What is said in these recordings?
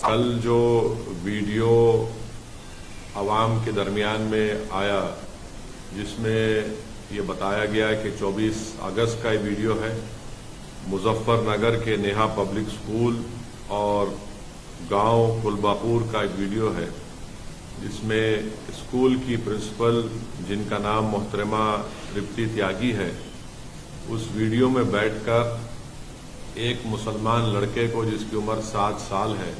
کل جو ویڈیو عوام کے درمیان میں آیا جس میں یہ بتایا گیا کہ 24 اگست کا یہ ویڈیو ہے، مظفر نگر کے نیہا پبلک سکول اور گاؤں کلباپور کا ایک ویڈیو ہے جس میں اسکول کی پرنسپل جن کا نام محترمہ ترپتی تیاگی ہے، اس ویڈیو میں بیٹھ کر ایک مسلمان لڑکے کو جس کی عمر 7 سال ہے،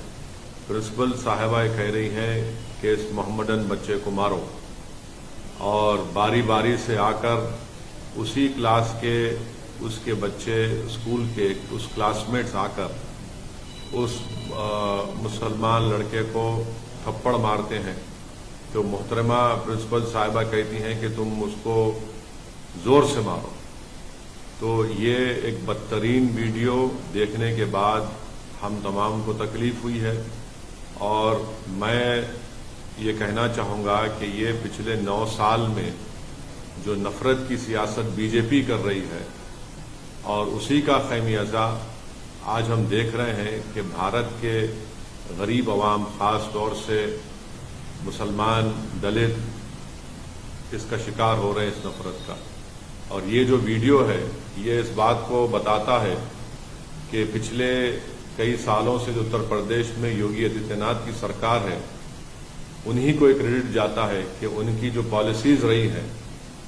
پرنسپل صاحبہ کہہ رہی ہیں کہ اس محمدن بچے کو مارو، اور باری باری سے آ کر اسی کلاس کے اس کے بچے اسکول کے اس کلاس میٹس آ کر اس مسلمان لڑکے کو تھپڑ مارتے ہیں۔ تو محترمہ پرنسپل صاحبہ کہتی ہیں کہ تم اس کو زور سے مارو۔ تو یہ ایک بدترین ویڈیو دیکھنے کے بعد ہم تمام کو تکلیف ہوئی ہے، اور میں یہ کہنا چاہوں گا کہ یہ پچھلے 9 سال میں جو نفرت کی سیاست بی جے پی کر رہی ہے، اور اسی کا خمیازہ آج ہم دیکھ رہے ہیں کہ بھارت کے غریب عوام، خاص طور سے مسلمان، دلت اس کا شکار ہو رہے ہیں، اس نفرت کا۔ اور یہ جو ویڈیو ہے یہ اس بات کو بتاتا ہے کہ پچھلے کئی سالوں سے جو اتر پردیش میں یوگی آدتیہ ناتھ کی سرکار ہے، انہی کو ایک کریڈٹ جاتا ہے کہ ان کی جو پالیسیز رہی ہیں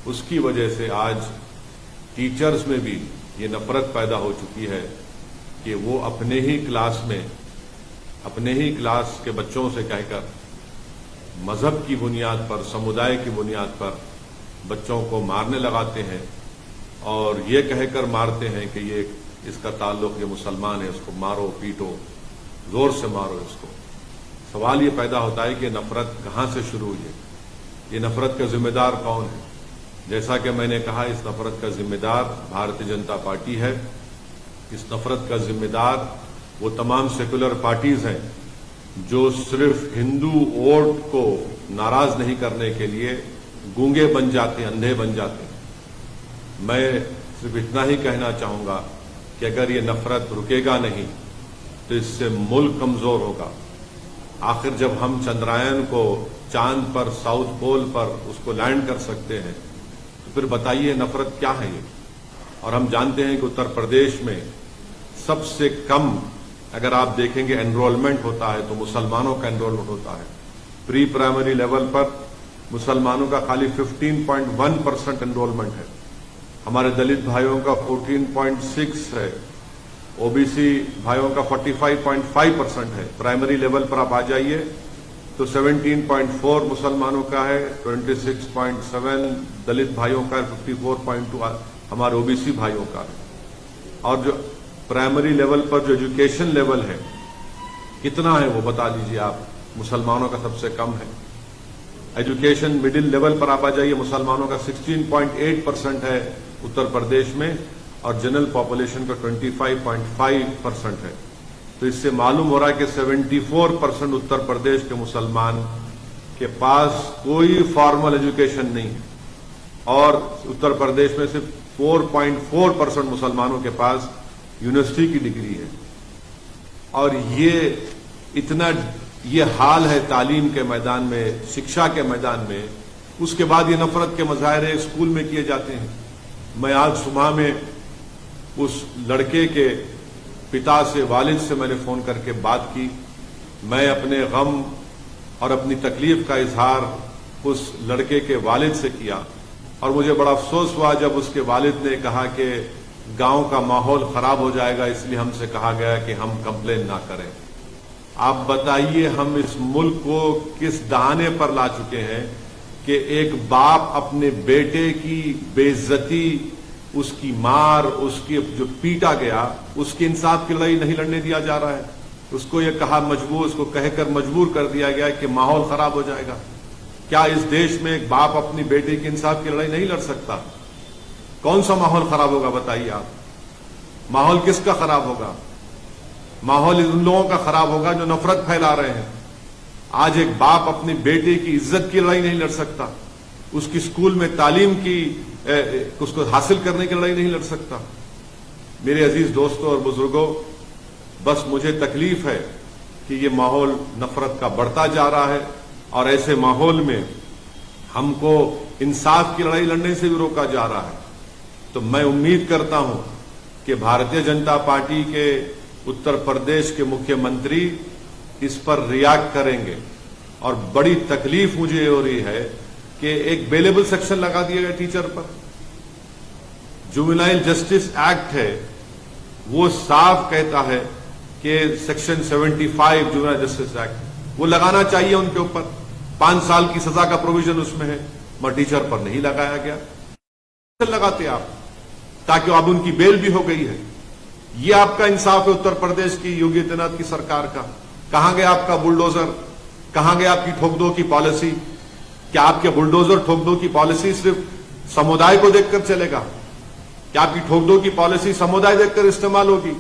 اس کی وجہ سے آج ٹیچرز میں بھی یہ نفرت پیدا ہو چکی ہے کہ وہ اپنے ہی کلاس کے بچوں سے کہہ کر مذہب کی بنیاد پر، سمودائے کی بنیاد پر بچوں کو مارنے لگاتے ہیں، اور یہ کہہ کر مارتے ہیں کہ یہ اس کا تعلق یہ مسلمان ہے، اس کو مارو پیٹو، زور سے مارو اس کو۔ سوال یہ پیدا ہوتا ہے کہ نفرت کہاں سے شروع ہوئی ہے، یہ نفرت کا ذمہ دار کون ہے؟ جیسا کہ میں نے کہا، اس نفرت کا ذمہ دار بھارتیہ جنتا پارٹی ہے، اس نفرت کا ذمہ دار وہ تمام سیکولر پارٹیز ہیں جو صرف ہندو ووٹ کو ناراض نہیں کرنے کے لیے گونگے بن جاتے ہیں، اندھے بن جاتے ہیں۔ میں صرف اتنا ہی کہنا چاہوں گا کہ اگر یہ نفرت رکے گا نہیں تو اس سے ملک کمزور ہوگا۔ آخر جب ہم چندرائن کو چاند پر، ساؤتھ پول پر اس کو لینڈ کر سکتے ہیں تو پھر بتائیے نفرت کیا ہے یہ؟ اور ہم جانتے ہیں کہ اتر پردیش میں سب سے کم اگر آپ دیکھیں گے انرولمنٹ ہوتا ہے تو مسلمانوں کا انرولمنٹ ہوتا ہے۔ پری پرائمری لیول پر مسلمانوں کا خالی 15.1% انرولمنٹ ہے، ہمارے دلت بھائیوں کا 14.6 ہے، او بی سی بھائیوں کا 45.5% ہے۔ پرائمری لیول پر آپ آ جائیے تو 17.4 مسلمانوں کا ہے، 26.7 دلت بھائیوں کا ہے، 54.2 ہمارے او بی سی بھائیوں کا ہے۔ اور جو پرائمری لیول پر جو ایجوکیشن لیول ہے کتنا ہے وہ بتا دیجیے آپ؟ مسلمانوں کا سب سے کم ہے۔ ایجوکیشن مڈل لیول پر آپ آ جائیے، مسلمانوں کا 16.8% ہے اتر پردیش میں، اور جنرل پاپولیشن کا 25.5% ہے۔ تو اس سے معلوم ہو رہا ہے کہ 74% اتر پردیش کے مسلمان کے پاس کوئی فارمل ایجوکیشن نہیں ہے، اور اتر پردیش میں صرف 4.4% مسلمانوں کے پاس یونیورسٹی کی ڈگری ہے۔ اور یہ حال ہے تعلیم کے میدان میں، شکشا کے میدان میں۔ اس کے بعد یہ نفرت کے مظاہرے اسکول میں کیے جاتے ہیں۔ میں آج صبح میں اس لڑکے کے پتا سے، والد سے میں نے فون کر کے بات کی، میں اپنے غم اور اپنی تکلیف کا اظہار اس لڑکے کے والد سے کیا، اور مجھے بڑا افسوس ہوا جب اس کے والد نے کہا کہ گاؤں کا ماحول خراب ہو جائے گا، اس لیے ہم سے کہا گیا کہ ہم کمپلین نہ کریں۔ آپ بتائیے ہم اس ملک کو کس دہانے پر لا چکے ہیں کہ ایک باپ اپنے بیٹے کی بے عزتی، اس کی مار، اس کی جو پیٹا گیا، اس کی انصاف کی لڑائی نہیں لڑنے دیا جا رہا ہے۔ اس کو یہ اس کو کہہ کر مجبور کر دیا گیا کہ ماحول خراب ہو جائے گا۔ کیا اس دیش میں ایک باپ اپنی بیٹی کی انصاف کی لڑائی نہیں لڑ سکتا؟ کون سا ماحول خراب ہوگا بتائیے آپ؟ ماحول کس کا خراب ہوگا؟ ماحول ان لوگوں کا خراب ہوگا جو نفرت پھیلا رہے ہیں۔ آج ایک باپ اپنی بیٹے کی عزت کی لڑائی نہیں لڑ سکتا، اس کی اسکول میں تعلیم کی اس کو حاصل کرنے کی لڑائی نہیں لڑ سکتا۔ میرے عزیز دوستوں اور بزرگوں، بس مجھے تکلیف ہے کہ یہ ماحول نفرت کا بڑھتا جا رہا ہے، اور ایسے ماحول میں ہم کو انصاف کی لڑائی لڑنے سے بھی روکا جا رہا ہے۔ تو میں امید کرتا ہوں کہ بھارتیہ جنتا پارٹی کے اتر پردیش کے مکھیہ منتری اس پر ریاکٹ کریں گے، اور بڑی تکلیف مجھے ہو رہی ہے کہ ایک بیلیبل سیکشن لگا دیا گیا ٹیچر پر۔ جوینائل جسٹس ایکٹ ہے، وہ صاف کہتا ہے کہ سیکشن 75 جوینائل جسٹس ایکٹ وہ لگانا چاہیے ان کے اوپر، 5 سال کی سزا کا پروویژن اس میں ہے، مگر ٹیچر پر نہیں لگایا گیا۔ لگاتے آپ تاکہ اب ان کی بیل بھی ہو گئی ہے۔ یہ آپ کا انصاف ہے اتر پردیش کی یوگی آدتیہ ناتھ کی سرکار کا؟ کہاں گیا آپ کا بلڈوزر؟ کہاں گیا آپ کی ٹھوک دو کی پالیسی؟ کیا آپ کے بلڈوزر ٹھوک دو کی پالیسی صرف سمودائے کو دیکھ کر چلے گا؟ کیا آپ کی ٹھوک دو کی پالیسی سمودائے دیکھ کر استعمال ہوگی؟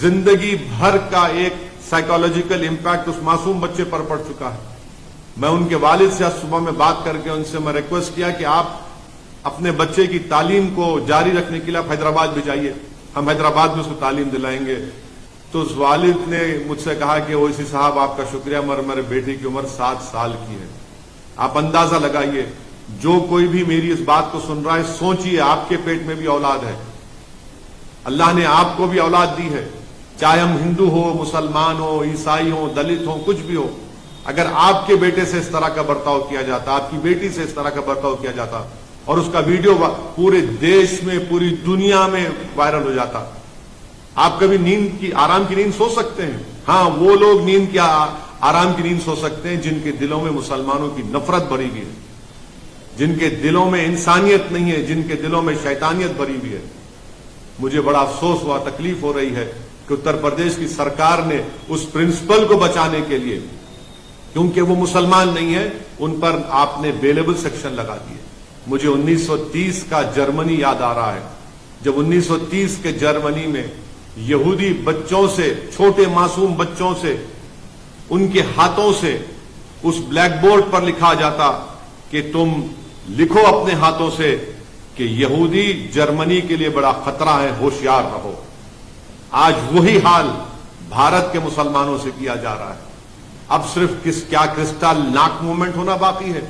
زندگی بھر کا ایک سائیکالوجیکل امپیکٹ اس معصوم بچے پر پڑ چکا ہے۔ میں ان کے والد سے آج صبح میں بات کر کے ان سے میں ریکویسٹ کیا کہ آپ اپنے بچے کی تعلیم کو جاری رکھنے کے لیے آپ حیدرآباد بھی جائیے، ہم حیدرآباد میں اس کو تعلیم دلائیں گے۔ تو اس والد نے مجھ سے کہا کہ اویسی صاحب آپ کا شکریہ، مگر میرے بیٹے کی عمر 7 سال کی ہے۔ آپ اندازہ لگائیے، جو کوئی بھی میری اس بات کو سن رہا ہے، سوچئے آپ کے پیٹ میں بھی اولاد ہے، اللہ نے آپ کو بھی اولاد دی ہے، چاہے ہم ہندو ہو، مسلمان ہو، عیسائی ہو، دلت ہو، کچھ بھی ہو۔ اگر آپ کے بیٹے سے اس طرح کا برتاؤ کیا جاتا، آپ کی بیٹی سے اس طرح کا برتاؤ کیا جاتا، اور اس کا ویڈیو پورے دیش میں، پوری دنیا میں وائرل ہو جاتا، آپ کبھی آرام کی نیند سو سکتے ہیں؟ ہاں، وہ لوگ آرام کی نیند سو سکتے ہیں جن کے دلوں میں مسلمانوں کی نفرت بھری ہوئی ہے، جن کے دلوں میں انسانیت نہیں ہے، جن کے دلوں میں شیطانیت بھری ہوئی ہے۔ مجھے بڑا افسوس ہوا، تکلیف ہو رہی ہے کہ اتر پردیش کی سرکار نے اس پرنسپل کو بچانے کے لیے، کیونکہ وہ مسلمان نہیں ہے، ان پر آپ نے بیلیبل سیکشن لگا دیے۔ مجھے 1930 کا جرمنی یاد آ رہا ہے، جب 1930 کے جرمنی میں یہودی بچوں سے، چھوٹے معصوم بچوں سے، ان کے ہاتھوں سے اس بلیک بورڈ پر لکھا جاتا کہ تم لکھو اپنے ہاتھوں سے کہ یہودی جرمنی کے لیے بڑا خطرہ ہے، ہوشیار رہو۔ آج وہی حال بھارت کے مسلمانوں سے کیا جا رہا ہے۔ اب صرف کیا کرسٹل ناک موومنٹ ہونا باقی ہے؟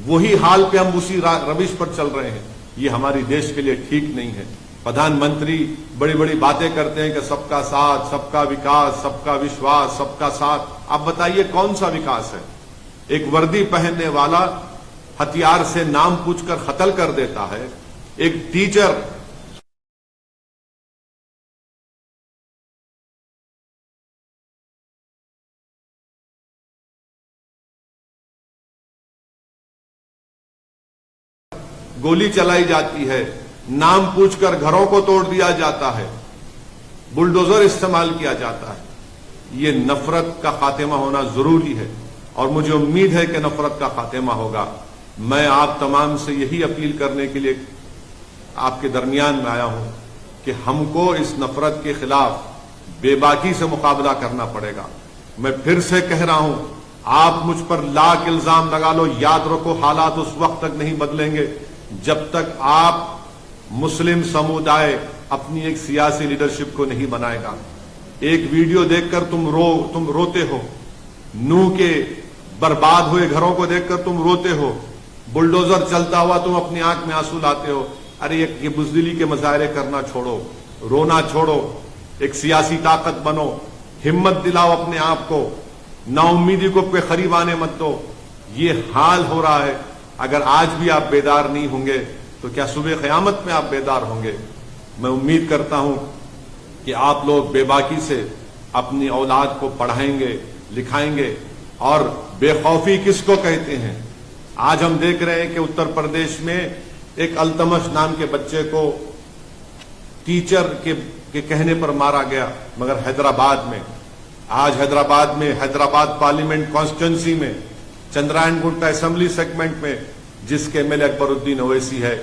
وہی حال پہ ہم اسی روش پر چل رہے ہیں۔ یہ ہماری دیش کے لیے ٹھیک نہیں ہے۔ پردھان منتری بڑی بڑی باتیں کرتے ہیں کہ سب کا ساتھ، سب کا وکاس، سب کا وشواس، سب کا ساتھ۔ اب بتائیے کون سا وکاس ہے؟ ایک وردی پہننے والا ہتھیار سے نام پوچھ کر قتل کر دیتا ہے، ایک ٹیچر گولی چلائی جاتی ہے، نام پوچھ کر گھروں کو توڑ دیا جاتا ہے، بلڈوزر استعمال کیا جاتا ہے۔ یہ نفرت کا خاتمہ ہونا ضروری ہے، اور مجھے امید ہے کہ نفرت کا خاتمہ ہوگا۔ میں آپ تمام سے یہی اپیل کرنے کے لیے آپ کے درمیان میں آیا ہوں کہ ہم کو اس نفرت کے خلاف بے باکی سے مقابلہ کرنا پڑے گا۔ میں پھر سے کہہ رہا ہوں، آپ مجھ پر لاکھ الزام لگا لو، یاد رکھو حالات اس وقت تک نہیں بدلیں گے جب تک آپ مسلم سمودائے اپنی ایک سیاسی لیڈرشپ کو نہیں بنائے گا۔ ایک ویڈیو دیکھ کر تم روتے ہو، نوح کے برباد ہوئے گھروں کو دیکھ کر تم روتے ہو، بلڈوزر چلتا ہوا تم اپنی آنکھ میں آنسو لاتے ہو۔ ارے یہ بزدلی کے مظاہرے کرنا چھوڑو، رونا چھوڑو، ایک سیاسی طاقت بنو، ہمت دلاؤ اپنے آپ کو، نا امیدی کو پہ قریب آنے مت دو۔ یہ حال ہو رہا ہے، اگر آج بھی آپ بیدار نہیں ہوں گے تو کیا صبح قیامت میں آپ بیدار ہوں گے؟ میں امید کرتا ہوں کہ آپ لوگ بے باکی سے اپنی اولاد کو پڑھائیں گے، لکھائیں گے۔ اور بے خوفی کس کو کہتے ہیں؟ آج ہم دیکھ رہے ہیں کہ اتر پردیش میں ایک التمش نام کے بچے کو ٹیچر کے کہنے پر مارا گیا، مگر حیدرآباد میں، آج حیدرآباد میں، حیدرآباد پارلیمنٹ کانسٹیچوئنسی میں، چندرائن گنٹا اسمبلی سیگمنٹ میں، جس کے ایم ایل اے اکبر الدین اویسی ہے،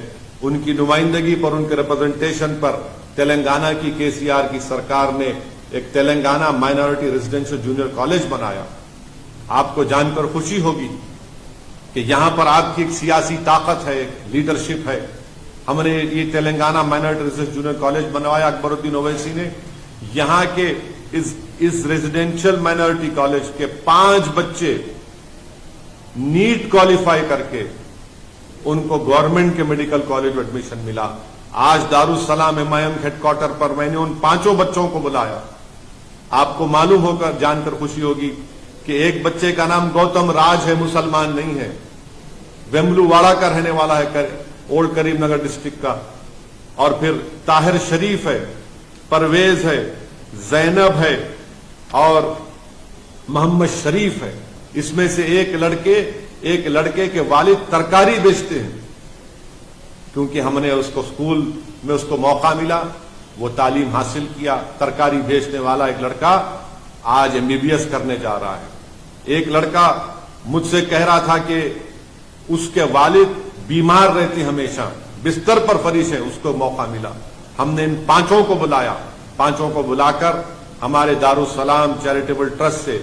ان کی نمائندگی پر، ان کے ریپرزنٹیشن پر تلنگانہ کی KCR کی سرکار نے ایک Telangana minority residential junior college بنایا۔ آپ کو جان کر خوشی ہوگی کہ یہاں پر آپ کی ایک سیاسی طاقت ہے، ایک لیڈرشپ ہے، ہم نے یہ Telangana minority research junior college بنوایا اکبر الدین اویسی نے. یہاں کے اس ریزیڈینشل مائنرٹی کالج کے 5 بچے نیٹ کوالیفائی کر کے ان کو گورنمنٹ کے میڈیکل کالج میں ایڈمیشن ملا. آج دارالسلام MIM ہیڈ کوارٹر پر میں نے ان 5 بچوں کو بلایا. آپ کو معلوم ہو کر جان کر خوشی ہوگی کہ ایک بچے کا نام گوتم راج ہے, مسلمان نہیں ہے, ویملو واڑا کا رہنے والا ہے, اولڈ کریم نگر ڈسٹرکٹ کا. اور پھر طاہر شریف ہے, پرویز ہے, زینب ہے اور محمد شریف ہے. اس میں سے ایک لڑکے کے والد ترکاری بیچتے ہیں. کیونکہ ہم نے اس کو اسکول میں اس کو موقع ملا, وہ تعلیم حاصل کیا. ترکاری بیچنے والا ایک لڑکا آج MBBS کرنے جا رہا ہے. ایک لڑکا مجھ سے کہہ رہا تھا کہ اس کے والد بیمار رہتے ہمیشہ, بستر پر فریش ہے, اس کو موقع ملا. ہم نے ان 5 کو بلایا. 5 کو بلا کر ہمارے دارالسلام چیریٹیبل ٹرسٹ سے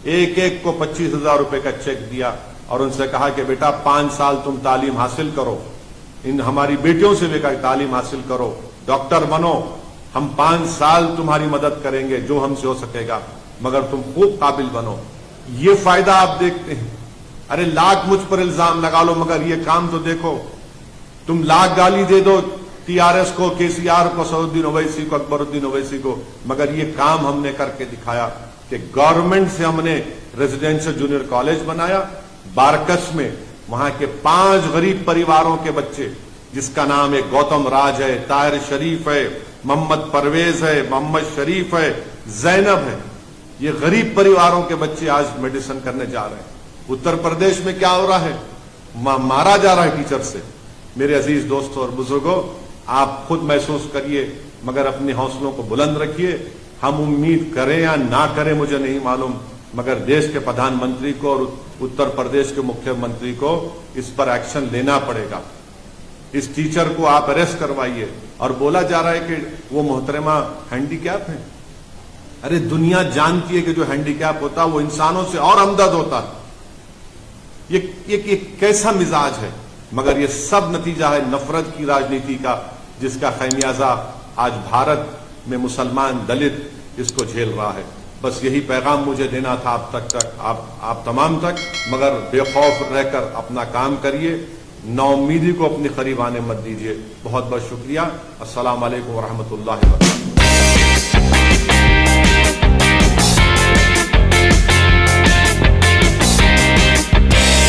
ایک کو 25,000 روپے کا چیک دیا اور ان سے کہا کہ بیٹا 5 سال تم تعلیم حاصل کرو, ان ہماری بیٹیوں سے بھی کہا تعلیم حاصل کرو, ڈاکٹر بنو, ہم 5 سال تمہاری مدد کریں گے جو ہم سے ہو سکے گا, مگر تم خوب قابل بنو. یہ فائدہ آپ دیکھتے ہیں. ارے لاکھ مجھ پر الزام لگا لو مگر یہ کام تو دیکھو. تم لاکھ گالی دے دو TRS کو, KCR کو, سعودالدین اویسی کو, اکبر الدین اویسی کو, مگر یہ کام ہم نے کر کے دکھایا کہ گورنمنٹ سے ہم نے ریزیڈینشل جونیئر کالج بنایا بارکس میں. وہاں کے 5 غریب پریواروں کے بچے جس کا نام ہے گوتم راج ہے, طاہر شریف ہے, محمد پرویز ہے, محمد شریف ہے, زینب ہے, یہ غریب پریواروں کے بچے آج میڈیسن کرنے جا رہے ہیں. اتر پردیش میں کیا ہو رہا ہے, مارا جا رہا ہے ٹیچر سے. میرے عزیز دوستوں اور بزرگوں, آپ خود محسوس کریے مگر اپنے حوصلوں کو بلند رکھیے. ہم امید کریں یا نہ کریں مجھے نہیں معلوم, مگر دیش کے پردھان منتری کو اور اتر پردیش کے مکھیہ منتری کو اس پر ایکشن لینا پڑے گا. اس ٹیچر کو آپ اریسٹ کروائیے. اور بولا جا رہا ہے کہ وہ محترمہ ہینڈی کیپ ہیں. ارے دنیا جانتی ہے کہ جو ہینڈی کیپ ہوتا ہے وہ انسانوں سے اور ہمدرد ہوتا ہے. یہ کیسا مزاج ہے, مگر یہ سب نتیجہ ہے نفرت کی راجنیتی کا, جس کا خمیازہ آج بھارت میں مسلمان دلت اس کو جھیل رہا ہے. بس یہی پیغام مجھے دینا تھا آپ تمام تک. مگر بے خوف رہ کر اپنا کام کریے, نا امیدی کو اپنے قریب آنے مت دیجیے. بہت بہت شکریہ. السلام علیکم ورحمۃ اللہ وبرکاتہ.